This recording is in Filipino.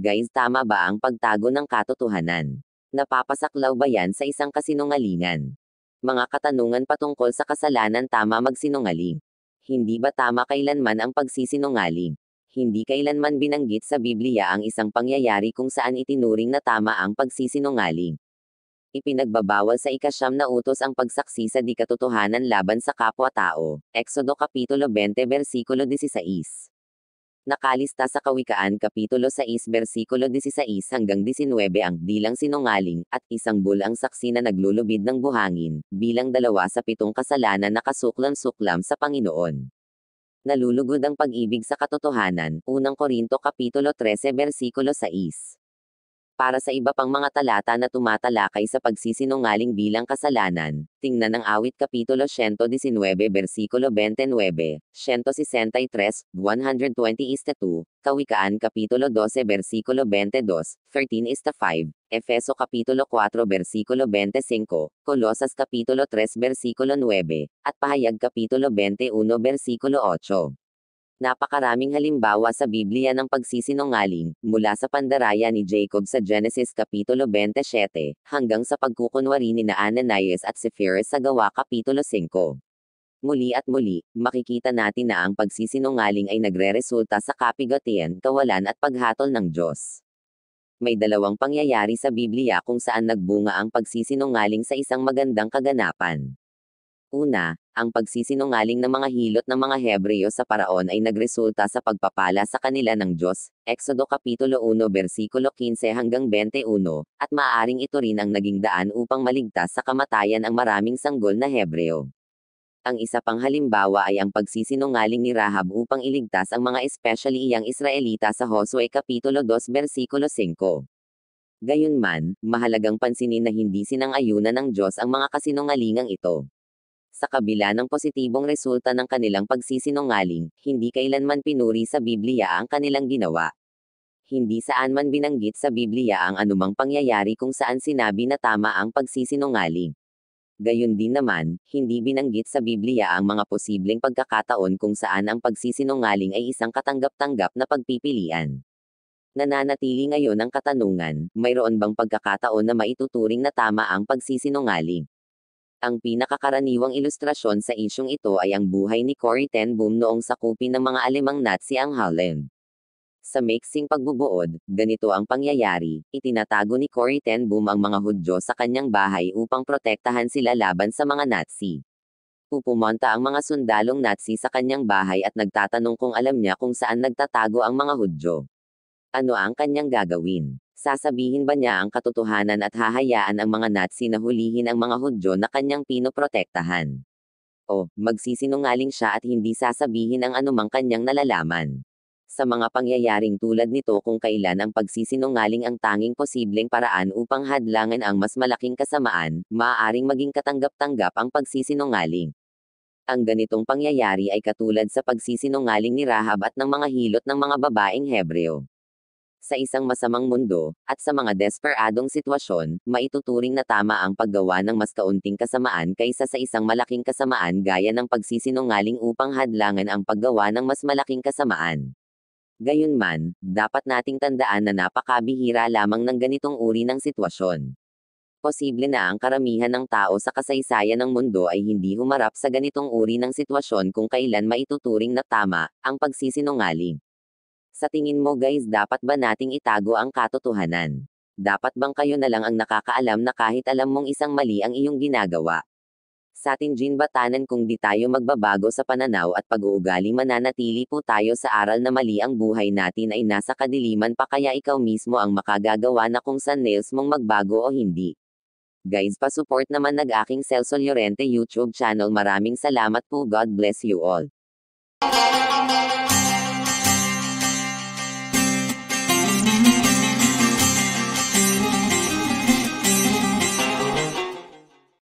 Guys, tama ba ang pagtago ng katotohanan? Napapasaklaw ba yan sa isang kasinungalingan? Mga katanungan patungkol sa kasalanan, tama magsinungaling. Hindi ba tama kailanman ang pagsisinungaling? Hindi kailanman binanggit sa Biblia ang isang pangyayari kung saan itinuring na tama ang pagsisinungaling. Ipinagbabawal sa ika-9 na utos ang pagsaksi sa di-katotohanan laban sa kapwa-tao. Exodo Kapitulo 20 versikulo 16. Nakalista sa Kawikaan Kapitulo 6 versikulo 16 hanggang 19 ang bilang sinungaling, at isang bull ang saksi na naglulubid ng buhangin, bilang 2 sa 7 kasalanan na kasuklam-suklam sa Panginoon. Nalulugod ang pag-ibig sa katotohanan, unang Korinto Kapitulo 13 versikulo 6. Para sa iba pang mga talata na tumatalakay sa pagsisinungaling bilang kasalanan, tingnan ang Awit Kapitulo 119 versikulo 29, 163, 120:2, Kawikaan Kapitulo 12 versikulo 22, 13:5, Efeso Kapitulo 4 versikulo 25, Kolosas Kapitulo 3 versikulo 9, at Pahayag Kapitulo 21 versikulo 8. Napakaraming halimbawa sa Biblia ng pagsisinungaling, mula sa pandaraya ni Jacob sa Genesis Kapitulo 27, hanggang sa pagkukunwari ni Ananias at Sapphira sa Gawa Kapitulo 5. Muli at muli, makikita natin na ang pagsisinungaling ay nagreresulta sa kapigatian, kawalan at paghatol ng Diyos. May 2 pangyayari sa Biblia kung saan nagbunga ang pagsisinungaling sa isang magandang kaganapan. Una, ang pagsisinungaling ng mga hilot ng mga Hebreo sa Paraon ay nagresulta sa pagpapala sa kanila ng Diyos, Exodo Kapitulo 1 versikulo 15 hanggang 21, at maaaring ito rin ang naging daan upang maligtas sa kamatayan ang maraming sanggol na Hebreo. Ang isa pang halimbawa ay ang pagsisinungaling ni Rahab upang iligtas ang mga especially iyang Israelita sa Josue Kapitulo 2 versikulo 5. Gayunman, mahalagang pansinin na hindi sinang-ayunan ng Diyos ang mga kasinungalingang ito. Sa kabila ng positibong resulta ng kanilang pagsisinungaling, hindi kailanman pinuri sa Biblia ang kanilang ginawa. Hindi saan man binanggit sa Biblia ang anumang pangyayari kung saan sinabi na tama ang pagsisinungaling. Gayon din naman, hindi binanggit sa Biblia ang mga posibleng pagkakataon kung saan ang pagsisinungaling ay isang katanggap-tanggap na pagpipilian. Nananatili ngayon ang katanungan, mayroon bang pagkakataon na maituturing na tama ang pagsisinungaling? Ang pinakakaraniwang ilustrasyon sa isyung ito ay ang buhay ni Corrie ten Boom noong sakupin ng mga Alemang Nazi ang Holland. Sa maiksing pagbubuod, ganito ang pangyayari, itinatago ni Corrie ten Boom ang mga Hudyo sa kanyang bahay upang protektahan sila laban sa mga Nazi. Pupumunta ang mga sundalong Nazi sa kanyang bahay at nagtatanong kung alam niya kung saan nagtatago ang mga Hudyo. Ano ang kanyang gagawin? Sasabihin ba niya ang katotohanan at hahayaan ang mga Nazi na hulihin ang mga Hudyo na kanyang pinoprotektahan? O, magsisinungaling siya at hindi sasabihin ang anumang kanyang nalalaman? Sa mga pangyayaring tulad nito, kung kailan ang pagsisinungaling ang tanging posibleng paraan upang hadlangan ang mas malaking kasamaan, maaaring maging katanggap-tanggap ang pagsisinungaling. Ang ganitong pangyayari ay katulad sa pagsisinungaling ni Rahab at ng mga hilot ng mga babaeng Hebreo. Sa isang masamang mundo, at sa mga desperadong sitwasyon, maituturing na tama ang paggawa ng mas kaunting kasamaan kaysa sa isang malaking kasamaan gaya ng pagsisinungaling upang hadlangan ang paggawa ng mas malaking kasamaan. Gayunman, dapat nating tandaan na napakabihira lamang ng ganitong uri ng sitwasyon. Posible na ang karamihan ng tao sa kasaysayan ng mundo ay hindi humarap sa ganitong uri ng sitwasyon kung kailan maituturing na tama ang pagsisinungaling. Sa tingin mo guys, dapat ba nating itago ang katotohanan? Dapat bang kayo na lang ang nakakaalam na kahit alam mong isang mali ang iyong ginagawa? Sa atin Jean Batanan, kung di tayo magbabago sa pananaw at pag-uugali, mananatili po tayo sa aral na mali ang buhay natin ay nasa kadiliman pa, kaya ikaw mismo ang makagagawa na kung saan nails mong magbago o hindi. Guys, pa-support naman nag-aking Celso Llorente YouTube channel. Maraming salamat po. God bless you all.